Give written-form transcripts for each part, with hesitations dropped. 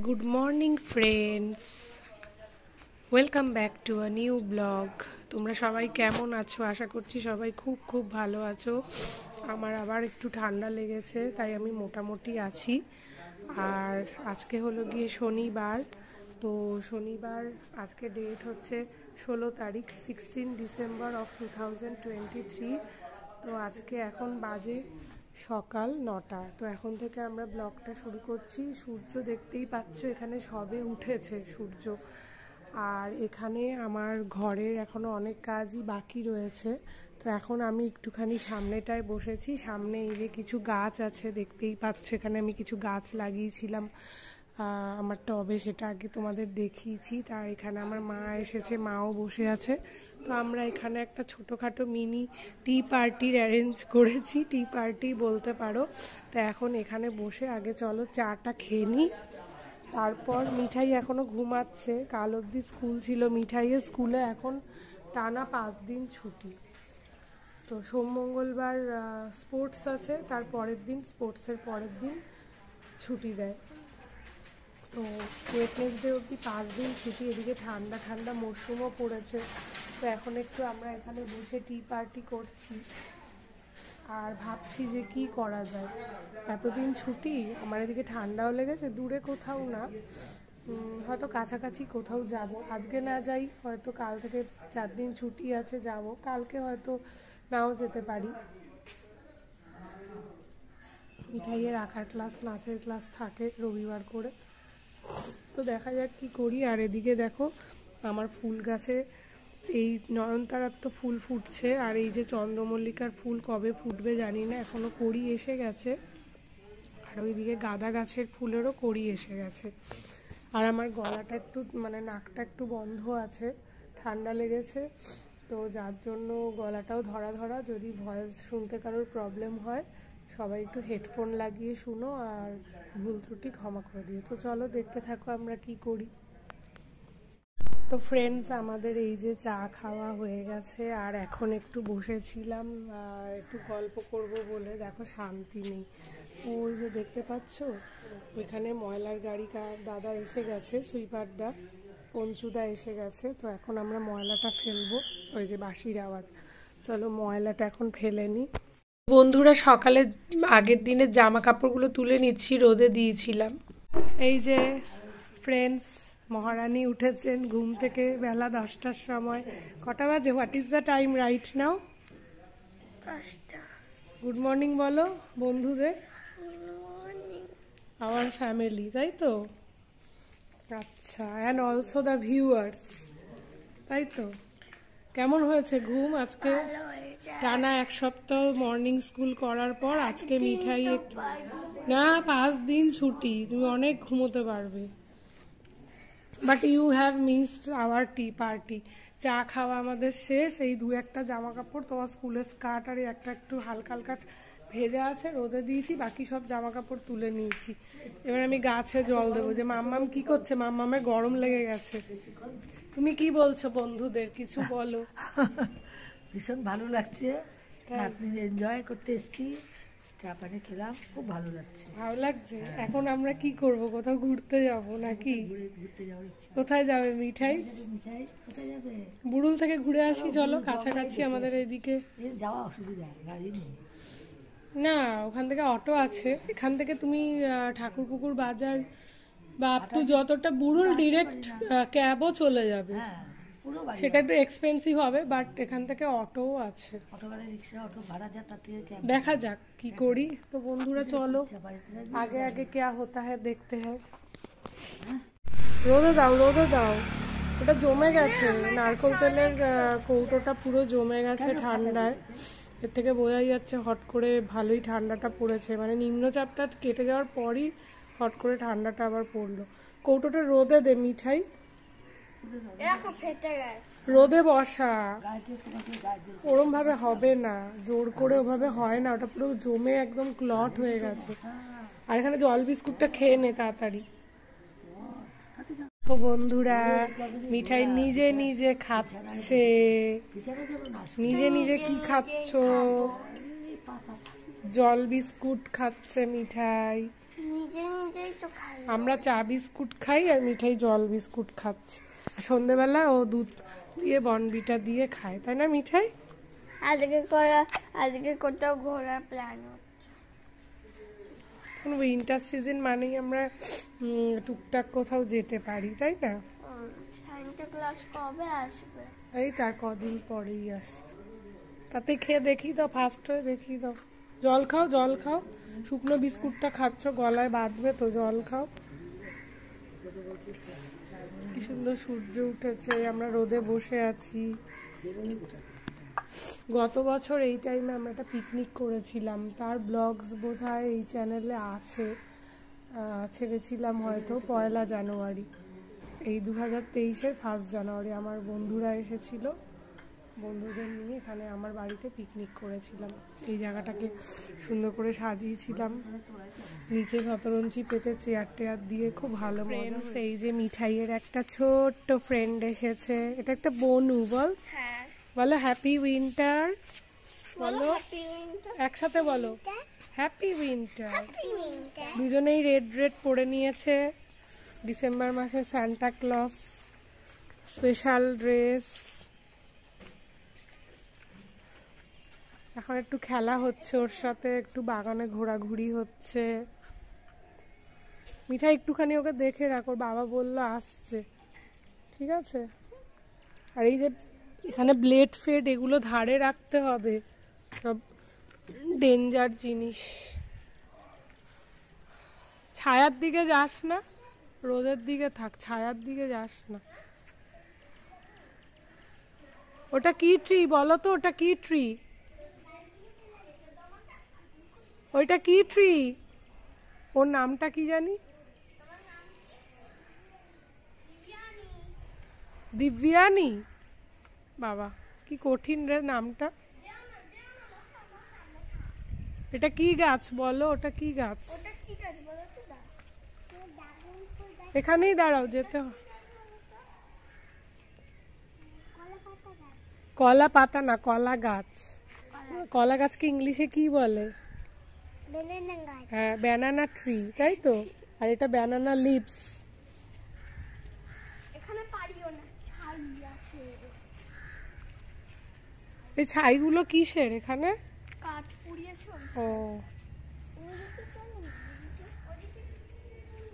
Good morning friends, welcome back to a new blog. তোমরা সবাই কেমন আছো? আশা করছি সবাই খুব খুব ভালো আছো। আমার আবার একটু ঠান্ডা লেগেছে, তাই আমি মোটামুটি আছি। আর আজকে হলো গিয়ে শনিবার। তো শনিবার আজকে ডেট হচ্ছে 16 তারিখ, 16 ডিসেম্বর অফ 2023। তো আজকে এখন বাজে সকাল 9টা। তো এখন থেকে আমরা ব্লগটা শুরু করছি। সূর্য দেখতেই পাচ্ছ, এখানে সবে উঠেছে সূর্য। আর এখানে আমার ঘরের এখনো অনেক কাজই বাকি রয়েছে। তো এখন আমি একটুখানি সামনেটায় বসেছি। সামনে এই যে কিছু গাছ আছে, দেখতেই পাচ্ছ। এখানে আমি কিছু গাছ লাগিয়েছিলাম আমার টবে, সেটা আগে তোমাদের দেখিয়েছি। তার এখানে আমার মা এসেছে, মাও বসে আছে। তো আমরা এখানে একটা ছোটোখাটো মিনি টি পার্টির অ্যারেঞ্জ করেছি, টি পার্টি বলতে পারো। তো এখন এখানে বসে আগে চলো চাটা খেয়ে নিই। তারপর মিঠাই এখনও ঘুমাচ্ছে, কাল অবধি স্কুল ছিল মিঠাইয়ের। স্কুলে এখন টানা 5 দিন ছুটি। তো সোম মঙ্গলবার স্পোর্টস আছে, তার পরের দিন, স্পোর্টসের পরের দিন ছুটি দেয়। তো ওয়েডনেসডে অবধি 5 দিন ছুটি। এদিকে ঠান্ডা ঠান্ডা মরশুমও পড়েছে। তো এখন একটু আমরা এখানে বসে টি পার্টি করছি আর ভাবছি যে কি করা যায়। এতদিন ছুটি, আমার এদিকে ঠান্ডাও লেগেছে। দূরে কোথাও না, হয়তো কাছাকাছি কোথাও যাব। আজকে না যাই, হয়তো কাল থেকে 4 দিন ছুটি আছে, যাব। কালকে হয়তো নাও যেতে পারি। মিঠাইয়ের আঁকার ক্লাস, নাচের ক্লাস থাকে রবিবার করে। তো দেখা যাক কি করি। আর এদিকে দেখো আমার ফুল গাছে এই নয়নতারার তো ফুল ফুটছে, আর এই যে চন্দ্রমল্লিকার ফুল কবে ফুটবে জানি না, এখনো কড়ি এসে গেছে। আর ওইদিকে গাঁদা গাছের ফুলেরও কড়ি এসে গেছে। আর আমার গলাটা একটু নাকটা একটু বন্ধ আছে, ঠান্ডা লেগেছে। তো যার জন্য গলাটাও ধরা ধরা। যদি ভয়েস শুনতে কারোর প্রবলেম হয়, সবাই একটু হেডফোন লাগিয়ে শুনো, আর ভুল ত্রুটি ক্ষমা করে দিও। তো চলো দেখতে থাকো আমরা কি করি। তো ফ্রেন্ডস, আমাদের এই যে চা খাওয়া হয়ে গেছে, আর এখন একটু বসেছিলাম একটু গল্প করব বলে। দেখো শান্তি নেই। ওই যে দেখতে পাচ্ছ, ওইখানে ময়লার গাড়ি দাদা এসে গেছে, সুইপার দা, পঞ্চুদা এসে গেছে। তো এখন আমরা ময়লাটা ফেলবো। ওই যে বাঁশির আওয়াজ। চলো ময়লাটা এখন ফেলে নিই। বন্ধুরা, সকালে আগের দিনের জামা কাপড়গুলো তুলে নিচ্ছি, রোদে দিয়েছিলাম। এই যে ফ্রেন্ডস, মহারানী উঠেছেন ঘুম থেকে বেলা 10টার সময়। কটা বাজে? What is the time right now? 5টা। গুড মর্নিং বলো বন্ধুদের। আওয়ার ফ্যামিলি, তাই তো? আচ্ছা, অ্যান্ড অলসো দ্য ভিউয়ার্স, তাই তো? কেমন হয়েছে ঘুম আজকে? টানা 1 সপ্তাহ মর্নিং স্কুল করার পর আজকে মিঠাই না, 5 দিন ছুটি, তুমি অনেক ঘুমোতে পারবে। But you have missed our tea party. চা খাওয়া আমাদের শেষ। এই 2-1টা জামা কাপড়, তোমার স্কুলের স্কার্ট আর একটা একটু হালকা হালকা ভেজা আছে, রোদে দিয়েছি। বাকি সব জামা কাপড় তুলে নিয়েছি। এবার আমি গাছে জল দেবো। যে মাম্মাম কি করছে? মাম্মামের গরম লেগে গেছে। তুমি কি বলছো বন্ধুদের? কিছু বলো। ভীষণ ভালো লাগছে, নাতনি এনজয় করতে এসেছি, চা পানি খেলাম, খুব ভালো লাগছে। ভালো লাগছে। এখন আমরা কি করব? কোথাও ঘুরতে যাব নাকি? ঘুরতে যাওয়ার ইচ্ছা। কোথায় যাবে মিঠাই? মিঠাই কোথায় যাবে? বুড়ুল থেকে ঘুরে আসি চলো, কাছাকাছি আমাদের এদিকে। যাওয়া অসুবিধা, গাড়ি নেই না, ওখান থেকে অটো আছে। এখান থেকে তুমি ঠাকুরপুকুর বাজার বা আপ টু যতটা বুড়ুল ডিরেক্ট ক্যাবও চলে যাবে। সেটা একটু এক্সপেন্সিভ হবে, বাট এখান থেকে অটোও আছে। দেখা যাক কি করি। তো বন্ধুরা চলো, আগে আগে क्या होता है देखते हैं। রোদে দাও, রোদে দাও। ওটা জমে গেছে, নারকেল তেলের কৌটোটা পুরো জমে গেছে ঠান্ডায়। এর থেকে বোঝাই যাচ্ছে হট করে ভালোই ঠান্ডাটা পড়েছে। নিম্নচাপটা কেটে যাওয়ার পরই হট করে ঠান্ডাটা আবার পড়লো। কৌটোটা রোদে দে মিঠাই, রোদে বসা। ওরম ভাবে হবে না, জোর করে ওভাবে হয় না। ওটা পুরো জমে একদম ক্লট হয়ে গেছে। আর এখানে জল বিস্কুটটা খেয়ে নে তাড়াতাড়ি। তো বন্ধুরা, মিঠাই নিজে নিজে খাচ্ছে। নিজে নিজে কি খাচ্ছ? জল বিস্কুট খাচ্ছে মিঠাই। আমরা চা বিস্কুট খাই আর মিঠাই জল বিস্কুট খাচ্ছি। সন্ধেবেলা ও দুধ দিয়ে বনবিটা দিয়ে খায়, তাই না মিঠাই? আজকে কোথাও ঘোরার প্ল্যান হচ্ছে। উইন্টার সিজন মানেই আমরা টুকটাক কোথাও যেতে পারি, তাই না? সান্তা ক্লজ কবে আসবে? এই তার কদিন পরেই আসবে। তাতে খেয়ে দেখি দাও, ফার্স্ট হয়ে দেখি দাও। জল খাও, জল খাও। শুকনো বিস্কুটটা খাচ্ছ, গলায় বাঁধবে তো, জল খাও। কি সুন্দর সূর্য উঠেছে, আমরা রোদে বসে আছি। গত বছর এই টাইমে আমরা একটা পিকনিক করেছিলাম, তার ব্লগস বোধহয় এই চ্যানেলে আছে। ছেড়েছিলাম হয়তো 1 জানুয়ারি, এই 2023-এর 1 জানুয়ারি আমার বন্ধুরা এসেছিল, বন্ধুদের নিয়ে এখানে আমার বাড়িতে পিকনিক করেছিলাম। এই জায়গাটাকে সুন্দর করে সাজিয়েছিলাম, নিচে শতরঞ্চি পেতে চেয়ার টেয়ার দিয়ে খুব ভালো। ফ্রেন্ডস, এই যে মিঠাইয়ের একটা ছোট্ট ফ্রেন্ড এসেছে, এটা একটা বনু। বল, বলো হ্যাপি উইন্টার, বলো একসাথে বলো হ্যাপি উইন্টার। দুজনেই রেড রেড পরে নিয়েছে, ডিসেম্বর মাসে সান্টা ক্লজ স্পেশাল ড্রেস। এখন একটু খেলা হচ্ছে ওর সাথে, একটু বাগানে ঘোরাঘুরি হচ্ছে। মিঠাই একটুখানি ওকে দেখে রাখো, বাবা বললো আসছে, ঠিক আছে? আর এই যে এখানে ব্লেড ফেড এগুলো ধারে রাখতে হবে, সব ডেঞ্জার জিনিস। ছায়ার দিকে যাস না, রোদের দিকে থাক, ছায়ার দিকে যাস না। ওটা কি ট্রি বলো তো, ওটা কি ট্রি? ওইটা কি ট্রি? ওর নামটা কি জানি? দিব্যানি। বাবা কি কঠিন রে নামটা। এটা কি গাছ বলো, ওটা কি গাছ? এখানেই দাঁড়াও, যেতে হবে। কলা পাতা না, কলা গাছ। কলা গাছকে ইংলিশে কি বলে? হ্যাঁ, ব্যানানা ট্রি, তাই তো। আর এটা ব্যানানা লিভস। এই ছাইগুলো কিসের এখানে? ও,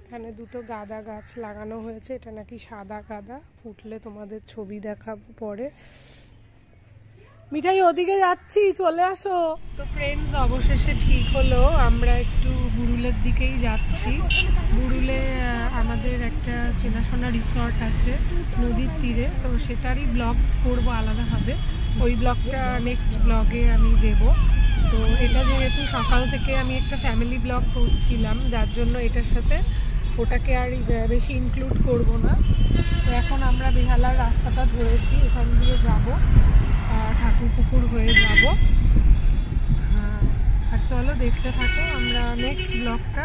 এখানে দুটো গাঁদা গাছ লাগানো হয়েছে, এটা নাকি সাদা গাঁদা, ফুটলে তোমাদের ছবি দেখাবো পরে। মিঠাই ওদিকে যাচ্ছি, চলে আসো। তো ফ্রেন্ডস, অবশেষে ঠিক হলো, আমরা একটু বুড়ুলের দিকেই যাচ্ছি। বুড়ুলে আমাদের একটা চেনাশোনা রিসর্ট আছে নদীর তীরে, তো সেটারই ব্লগ করবো আলাদাভাবে। ওই ব্লগটা নেক্সট ব্লগে আমি দেব। তো এটা যেহেতু সকাল থেকে আমি একটা ফ্যামিলি ব্লগ করছিলাম, যার জন্য এটার সাথে ওটাকে আর বেশি ইনক্লুড করব না। তো এখন আমরা বেহালার রাস্তাটা ধরেছি, এখান দিয়ে যাব, ঠাকুরপুকুর হয়ে যাব। আর চলো দেখতে থাকো, আমরা নেক্সট ব্লগটা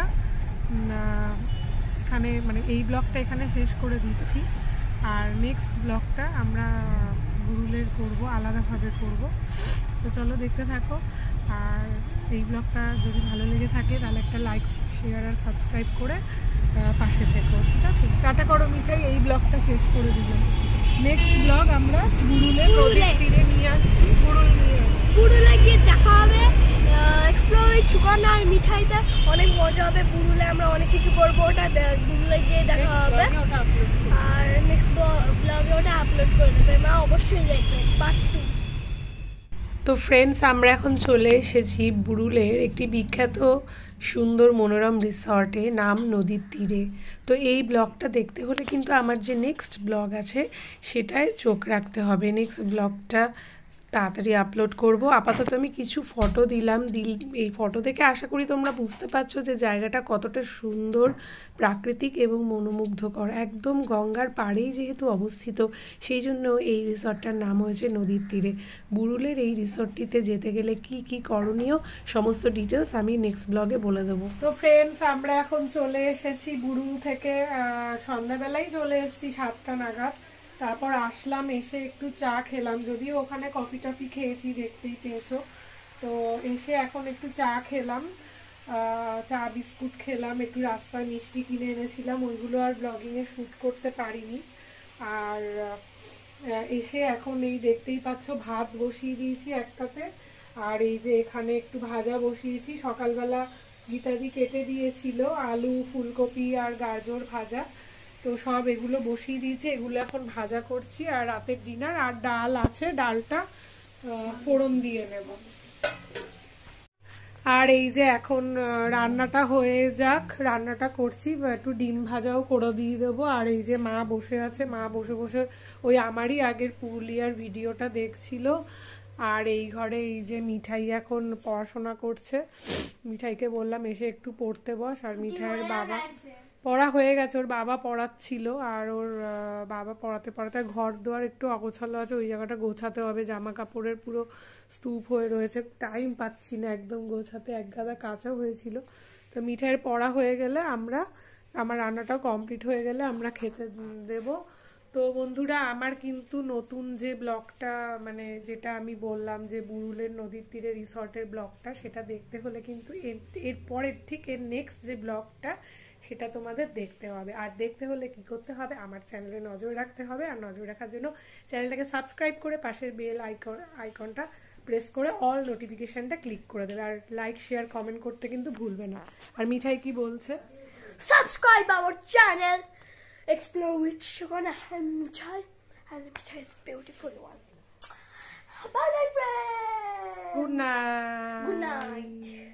এখানে, মানে এই ব্লগটা এখানে শেষ করে দিচ্ছি। আর নেক্সট ব্লগটা আমরা বুড়ুলের করব, আলাদাভাবে করব। তো চলো দেখতে থাকো। আর এই ব্লগটা যদি ভালো লেগে থাকে তাহলে একটা লাইক, শেয়ার আর সাবস্ক্রাইব করে পাশে থেকো, ঠিক আছে? টাটা করো মিঠাই, এই ব্লগটা শেষ করে দিলাম। নেক্সট ব্লগ আমরা বুড়ুলে নদীর তীরে নিয়ে আসছি, বুড়ুলে গিয়ে দেখা হবে, এক্সপ্লোর সুকন্যা আর মিঠাইতে অনেক মজা হবে। বুড়ুলে আমরা অনেক কিছু করবো, ওটা বুড়ুলে গিয়ে দেখা হবে। আর নেক্সট ব্লগে ওটা আপলোড করে দেবে, মা অবশ্যই দেখবেন পার্ট 2। তো ফ্রেন্ডস, আমরা এখন চলে এসেছি বুড়ুলের একটি বিখ্যাত সুন্দর মনোরম রিসর্টে, নাম নদীর তীরে। তো এই ব্লগটা দেখতে হলে কিন্তু আমার যে নেক্সট ব্লগ আছে সেটায় চোখ রাখতে হবে। নেক্সট ব্লগটা তাড়াতাড়ি আপলোড করব। আপাতত আমি কিছু ফটো দিলাম, এই ফটো দেখে আশা করি তোমরা বুঝতে পারছো যে জায়গাটা কতটা সুন্দর, প্রাকৃতিক এবং মনোমুগ্ধকর। একদম গঙ্গার পাড়েই যেহেতু অবস্থিত, সেই জন্য এই রিসর্টটার নাম হয়েছে নদীর তীরে। বুড়ুলের এই রিসর্টটিতে যেতে গেলে কি কি করণীয় সমস্ত ডিটেলস আমি নেক্সট ব্লগে বলে দেবো। তো ফ্রেন্ডস, আমরা এখন চলে এসেছি বুড়ুল থেকে, সন্ধ্যাবেলায় চলে এসেছি 7টা নাগাদ। তারপর আসলাম, এসে একটু চা খেলাম, যদিও ওখানে কফি টফি খেয়েছি, দেখতেই পেয়েছো। তো এসে এখন একটু চা খেলাম, চা বিস্কুট খেলাম, একটু রাস্তায় মিষ্টি কিনে এনেছিলাম, ওইগুলো আর ব্লগিংয়ে শ্যুট করতে পারিনি। আর এসে এখন এই দেখতেই পাচ্ছ ভাত বসিয়ে দিয়েছি একটাতে, আর এই যে এখানে একটু ভাজা বসিয়েছি। সকালবেলা গীতাদি কেটে দিয়েছিল আলু, ফুলকপি আর গাজর ভাজা, তো সব এগুলো বসিয়ে দিয়েছি, এগুলো এখন ভাজা করছি। আর রাতের ডিনার আর ডাল আছে, ডালটা ফোড়ন দিয়ে নেব। আর এই যে এখন রান্নাটা হয়ে যাক, রান্নাটা করছি, একটু ডিম ভাজাও করে দিয়ে দেবো। আর এই যে মা বসে আছে, মা বসে বসে ওই আমারই আগের পুরুলিয়ার ভিডিওটা দেখছিল। আর এই ঘরে এই যে মিঠাই এখন পড়াশোনা করছে, মিঠাইকে বললাম এসে একটু পড়তে বস। আর মিঠাইয়ের বাবা পড়া হয়ে গেছে, ওর বাবা পড়াচ্ছিল, আর ওর বাবা পড়াতে পড়াতে ঘর দোয়ার একটু অগোছালো আছে, ওই জায়গাটা গোছাতে হবে, জামা কাপড়ের পুরো স্তূপ হয়ে রয়েছে, টাইম পাচ্ছি না একদম গোছাতে, এক গাদা কাঁচা হয়েছিল। তো মিঠাইয়ের পড়া হয়ে গেলে আমার রান্নাটাও কমপ্লিট হয়ে গেলে আমরা খেতে দেব। তো বন্ধুরা, আমার কিন্তু নতুন যে ব্লগটা, মানে যেটা আমি বললাম যে বুরুলের নদীর তীরে রিসর্টের ব্লগটা, সেটা দেখতে হলে কিন্তু এর পরের ঠিক এর নেক্সট যে ব্লগটা সেটা তোমাদের দেখতে হবে। আর দেখতে হলে কি করতে হবে, আমার চ্যানেলে নজর রাখতে হবে। আর নজর রাখার জন্য চ্যানেলটাকে সাবস্ক্রাইব করে পাশের বেল আইকনটা প্রেস করে অল নোটিফিকেশনটা ক্লিক করে দেবে। আর লাইক, শেয়ার, কমেন্ট করতে কিন্তু ভুলবে না। আর মিঠাই কি বলছে? Subscribe our channel, explore with Shukana and Michai, and Michai is beautiful one. Bye bye friends. Good night. Good night.